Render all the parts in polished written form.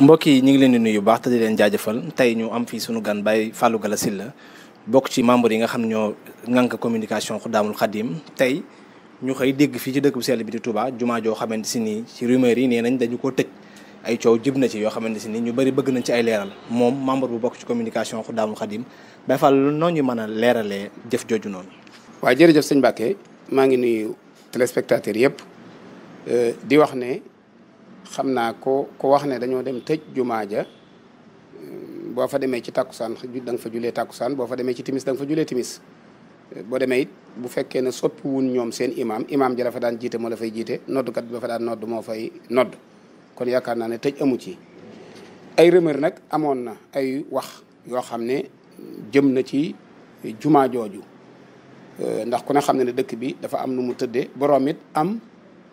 mbokk yi ñu ngi leen di nuyu baax te di leen jaajëfal tey ñu am fii sunu gan Baye Fallou Galass Syll bokk ci membre yi nga xam ñoo ŋànk communication Xudaamul Xadim tey ñu xëy dégg fii ci dëkk bu sell bi di Touba jumaa joo xamante si nii ci rumeur yi nee nañ dañu ko tëj ay coow jib na ci yoo xamante si nii ñu bëri bëgg nañ ci ay leeral moom membre bu bokk ci communication Xudaamul Xadim Baye Fallou noo ñu mën a leeralee jëf jooju noonu. waaw jërëjëf sëñ Mbacke maa ngi nuyu téléspectateurs yëpp di wax ne xam naa ko wax ne dañoo dem tëj jumaa ja boo fa demee ci takkusaan da nga fa julee takkusaan boo fa demee ci timis da nga fa julee timis boo demee it bu fekkee ne soppiwun ñoom seen imaam ja la fa daan jiite moo la fay jiite noddkat bi ba fa daan nodd moo fay nodd kon yaakaar naa ne tëj amu ci ay rumeur nag amoon na ay wax yoo xam ne jëm na ci jumaa jooju ndax ku ne xam ne dëkk bi dafa am nu mu tëddee boroom it am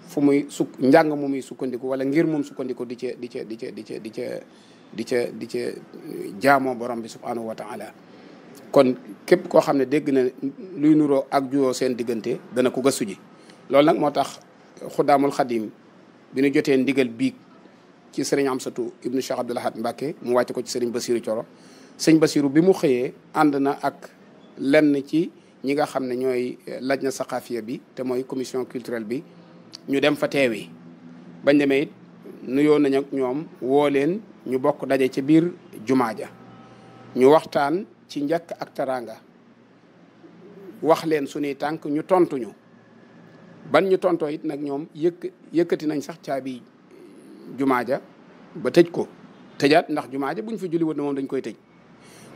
fu muy njàng mu muy sukkandiku wala ngir moom sukkandiku di ca jaamoo borom bi subhanahu wa taala kon képp koo xam ne dégg na luy nuroo ak juyoo seen diggante dana ko gëstu ji loolu nag moo tax Xudaamul Xadim bi ñu jotee ndigal biig ci sëriñ Amsatu ibnu Cheikh Abdoul Ahad Mbacké mu wàcc ko ci sëriñ Basiru Coro sëñ Basiru bi mu xëyee ànd na ak lenn ci ñi nga xam ne ñooy lajna saqaafiya bi te mooy commission culturelle bi ñu dem fa teewi bañ demee it nuyoo nañ ak ñoom woo leen ñu bokk daje ci biir jumaa ja ñu waxtaan ci njëkk ak teraanga wax leen suñuy tànk ñu tontuñu ban ñu tontoo it nag ñoom yëkkati nañ sax caabi jumaa ja ba tëj ko tëjaat ndax jumaa ja buñ fa julli woon moom dañ koy tëj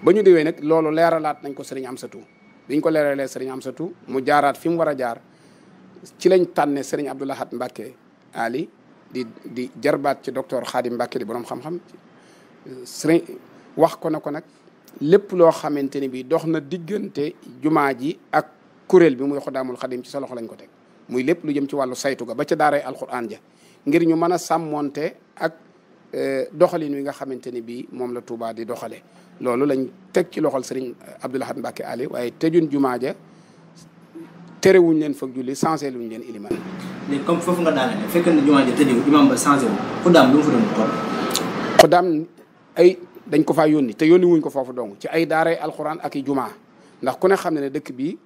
ba ñu déwee nag loolu leeralaat nañ ko sëriñ Amsatu biñ ko leeralee sëriñ Amsatu mu jaaraat fi mu war a jaar ci lañ tànne sëriñ Abdoul Ahad Mbacké Ali di jarbaat ci docteur Khadim Mbacké di borom xam-xam sëriñ wax ko na ko nag lépp loo xamante ni bi dox na diggante jumaa ji ak kuréel bi muy Xudaamul Xadim ci sa loxo lañ ko teg muy lépp lu jëm ci wàllu saytu ga ba ca daaray alquran ja ngir ñu mën a sàmmonte ak doxalin wi nga xamante ni bi moom la Touba di doxale loolu lañ teg ci loxol sëriñ Abdoul Ahad Mbacké Ali waaye tëjun jumaa ja terewuñ leen foog julli changé luñ leen iliman léegi comme foofu nga daanaka fekk na jumaa ja tëjee imam ba changé wu Xudaam lu mu fa doon toll. Xudaam ay dañ ko faa yónni te yónni wuñ ko foofu dong ci ay daaray alxuraan ak i jumaa ndax ku ne xam ne dëkk bi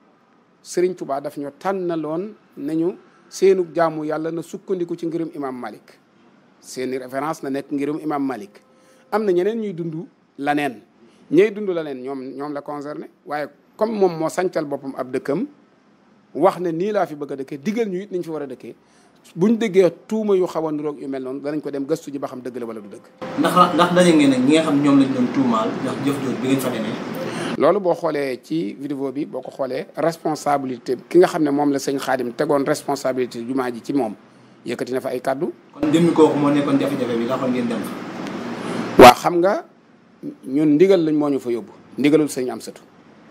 Serigne Touba daf ñu tànnaloon nañu seenu jaamu yàlla na sukkandiku ci ngirum imam Malik seeni référence na nekk ngirum imam Malik am na ñeneen ñuy dund laneen ñey dund laneen ñoom la concerné waaye comme moom moo sancal boppam ab dëkkam wax ne nii laa fi bëgg a dëkkee digal ñu it niñ fi war a dëkkee buñ déggee tuuma yu xaw a niroog yu mel noonu danañ ko dem gëstu ji ba xam dëgg la wala du dëgg. ndax daje ngeen nag ñi nga xam ñoom lañ doon tuumaal ndax jëf jooju bi ngeen fa demee. loolu boo xoolee ci vidéo bi boo ko xoolee responsabilité ki nga xam ne moom la sëñ Xaadim tegoon responsabilité jumaa ji ci moom yëkkati na fa ay kaddu. kon jëmmi kooku moo nekkoon jafe-jafe bi taxoon ngeen dem fa. waaw xam nga ñun ndigal lañ moo ñu fa yóbbu ndigalul sëñ Amsatu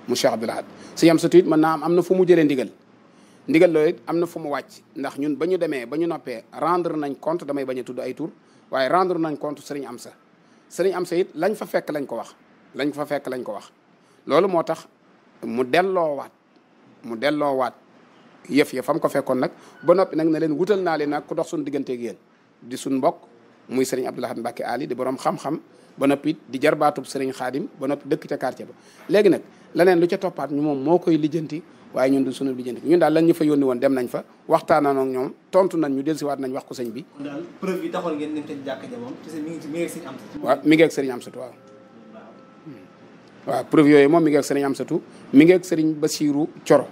mu Cheikh Abdoul Ahad sëñ Amsatu it mën naa am na fu mu jëlee ndigal loolu it am na fu mu wàcc ndax ñun ba ñu demee ba ñu noppee rendre nañ compte damay bañ a tudd ay tur waaye rendre nañ compte sëriñ Amsa it lañ fa fekk lañ ko wax loolu moo tax mu delloowaat yëf ya fam ko fekkoon nag ba noppi nag ne leen wutal naa leen nag ku dox suñu digganteeg yéen di suñ mbokk muy sëriñ Abdoul Ahad Mbacké Ali di borom xam-xam ba noppi di jarbaatub sëriñ Xaadim ba noppi dëkk ca quartier ba léegi nag leneen lu ca toppaat ñu moom moo koy lijjanti waaye ñun du sunu lijjanti ñun daal lan ñu fa yónni woon dem nañ fa waxtaanaan ak ñoom tontu nañ ñu dellusiwaat nañ wax ko sëñ bi. daal preuve yi taxoon ngeen dem ca jàkka ja moom mi ngi ak sëriñ Amsatu. waaw mi ngi ak sëriñ Amsatu waaw. waaw preuve yooyu moom mi ngi ak sëriñ Amsatu mi ngi ak sëriñ Basiru Coro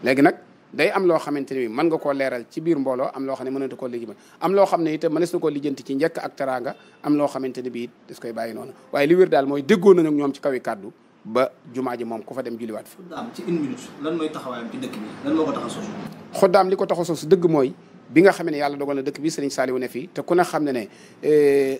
léegi nag day am loo xamante ni mën nga koo leeral ci biir mbooloo am loo xam ne mënatu koo lijjanti am loo xam ne itam mënees na koo lijjanti ci njëkk ak teraanga am loo xamante ne bii das koy bàyyi noonu waaye li wér daal mooy déggoo nañu ak ñoom ci kaw yi kàddu ba jumaa ji moom ku fa dem julliwaat fa. Xudaam ci une minute lan mooy taxawaayam ci dëkk bi lan moo ko tax a sos. Xudaam li ko tax a sos dëgg mooy bi nga xam ne yàlla dogal na dëkk bi sëriñ Saliou ne fii te ku ne xam ne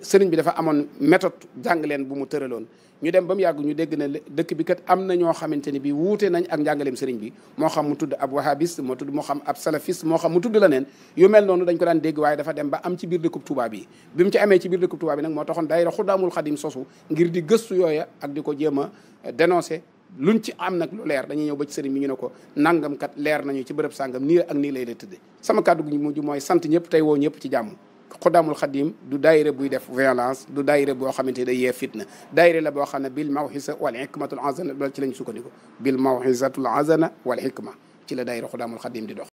sëriñ bi dafa amoon méthode jàngaleen bu mu tëraloon ñu dem ba mu yàgg ñu dégg na dëkk bi kat am na ñoo xamante ni bi wuute nañ ak njàngaleem sëriñ bi moo xam mu tudd ab wahabiste moo xam ab salafiste moo xam mu tudd la neen yu mel noonu dañ ko daan dégg waaye dafa dem ba am ci biir dëkkub Touba bi mu ci amee ci biir dëkkub Touba bi nag moo taxoon daayira Xudaamul Xadim sosu ngir di gëstu yooya ak di ko jéem a dénoncé luñ ci am nag lu leer dañuy ñëw ba ci sëriñ bi ñu ne ko nangam kat leer nañu ci bërëb sàngam nii ak nii lay tëddee sama kàddu gu mujj mooy sant ñëpp tey woo ñëpp ci jàmm Xudaamul Xadim du daayira buy def violence du daayira boo xamante day yee fitna daayira la boo xam ne bil mawxisa wal hikmatul azana loolu ci lañ sukkandiku bil mawxisatul azana wal hikma ci la daayira Xudaamul Xadim di dox